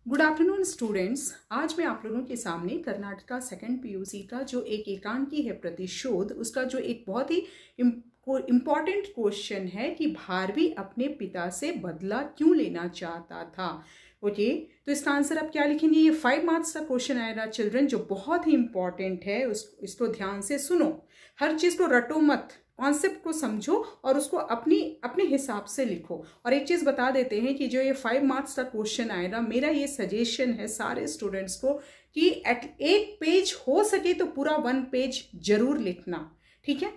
Good afternoon students. आज मैं आप लोगों के सामने कर्नाटका सेकंड पीयूसी का जो एक एकांकी है प्रतिशोध, उसका जो एक बहुत ही इम्पॉर्टेंट क्वेश्चन है कि भारवी अपने पिता से बदला क्यों लेना चाहता था। ओके, तो इसका आंसर आप क्या लिखेंगे? ये 5 मार्क्स का क्वेश्चन आएगा चिल्ड्रन, जो बहुत ही इंपॉर्टेंट है। इसको ध्यान से सुनो, हर चीज़ को रटो मत, कॉन्सेप्ट को समझो और उसको अपने हिसाब से लिखो। और एक चीज़ बता देते हैं कि जो ये 5 मार्क्स का क्वेश्चन आएगा, मेरा ये सजेशन है सारे स्टूडेंट्स को कि एक पेज हो सके तो पूरा 1 पेज जरूर लिखना, ठीक है?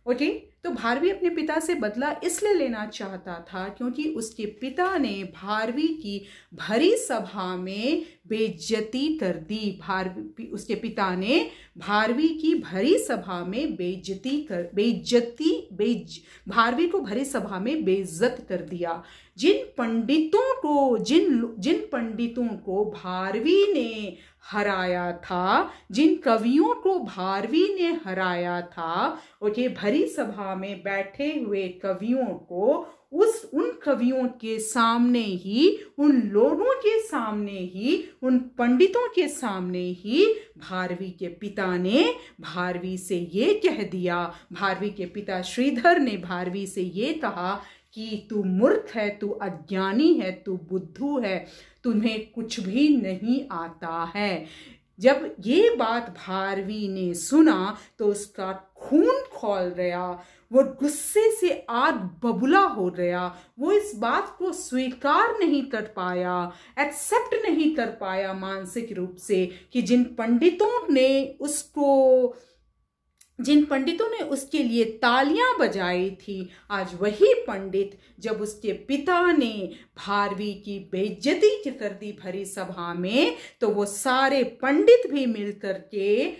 ओके, तो भारवी अपने पिता से बदला इसलिए लेना चाहता था क्योंकि उसके पिता ने भारवी की भरी सभा में बेइज्जती कर दी। उसके पिता ने भारवी की भरी सभा में भारवी को भरी सभा में बेइज्जत कर दिया। जिन पंडितों को भारवी ने हराया था, जिन कवियों को भारवी ने हराया था, ओके, भरी सभा में बैठे हुए कवियों को उन कवियों के सामने ही, उन लोगों के सामने ही, उन पंडितों के सामने ही भारवी के पिता ने भारवी से ये कह दिया, भारवी के पिता श्रीधर ने भारवी से ये कहा कि तू मूर्ख है, तू अज्ञानी है, तू बुद्धू है, तुम्हें कुछ भी नहीं आता है। जब ये बात भारवी ने सुना तो उसका खून खौल गया, वो गुस्से से आग बबूला हो गया। वो इस बात को स्वीकार नहीं कर पाया, एक्सेप्ट नहीं कर पाया मानसिक रूप से कि जिन पंडितों ने उसके लिए तालियां बजाई थी, आज वही पंडित, जब उसके पिता ने भारवी की बेइज्जती कर दी भरी सभा में, तो वो सारे पंडित भी मिलकर के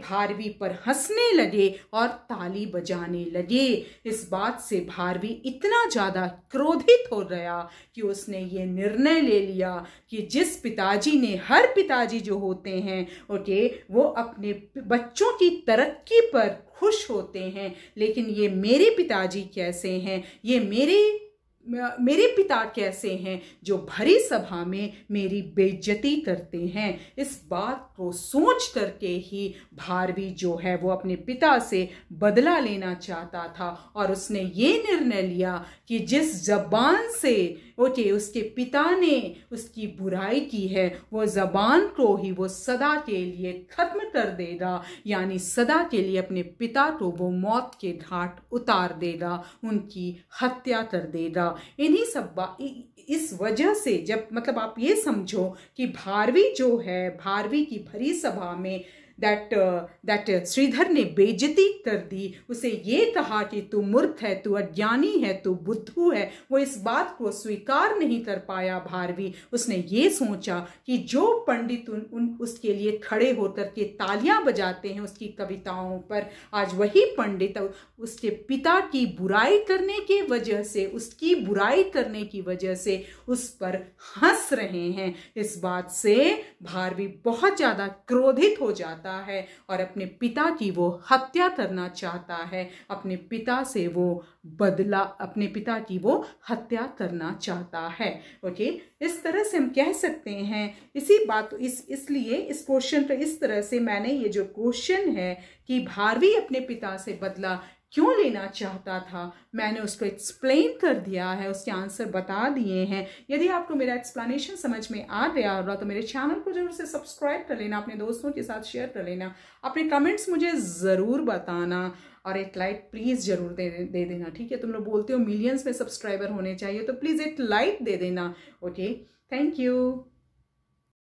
भारवी पर हंसने लगे और ताली बजाने लगे। इस बात से भारवी इतना ज्यादा क्रोधित हो गया कि उसने ये निर्णय ले लिया कि जिस पिताजी ने, हर पिताजी जो होते हैं, ओके, वो अपने बच्चों की तरक्की पर खुश होते हैं, लेकिन ये मेरे पिताजी कैसे हैं, ये मेरे पिता कैसे हैं जो भरी सभा में मेरी बेइज्जती करते हैं। इस बात को सोच करके ही भारवी जो है वो अपने पिता से बदला लेना चाहता था और उसने ये निर्णय लिया कि जिस जबान से उसके पिता ने उसकी बुराई की है, वो जबान को ही वो सदा के लिए खत्म कर देगा, यानी सदा के लिए अपने पिता को वो मौत के घाट उतार देगा, उनकी हत्या कर देगा। इन्हीं सब इस वजह से, जब आप ये समझो कि भारवी जो है, भारवी की भरी सभा में दैट श्रीधर ने बेइज्जती कर दी, उसे ये कहा कि तू मूर्ख है, तू अज्ञानी है, तू बुद्धू है, वो इस बात को स्वीकार नहीं कर पाया भारवी। उसने ये सोचा कि जो पंडित उसके लिए खड़े होकर के तालियां बजाते हैं उसकी कविताओं पर, आज वही पंडित उसके पिता की बुराई करने की वजह से, उसकी बुराई करने की वजह से उस पर हंस रहे हैं। इस बात से भारवी बहुत ज्यादा क्रोधित हो जाता है और अपने पिता की वो हत्या करना चाहता है, अपने पिता से वो बदला, अपने पिता की वो हत्या करना चाहता है। ओके, इस तरह से हम कह सकते हैं। इसी बात इसलिए इस क्वेश्चन पर इस तरह से मैंने ये जो क्वेश्चन है कि भारवी अपने पिता से बदला क्यों लेना चाहता था, मैंने उसको एक्सप्लेन कर दिया है, उसके आंसर बता दिए हैं। यदि आपको मेरा एक्सप्लेनेशन समझ में आ गया होगा तो मेरे चैनल को जरूर से सब्सक्राइब कर लेना, अपने दोस्तों के साथ शेयर कर लेना, अपने कमेंट्स मुझे ज़रूर बताना और एक लाइक प्लीज़ ज़रूर दे देना, ठीक है? तुम लोग बोलते हो मिलियंस में सब्सक्राइबर होने चाहिए, तो प्लीज़ एक लाइक दे देना। Okay, thank you.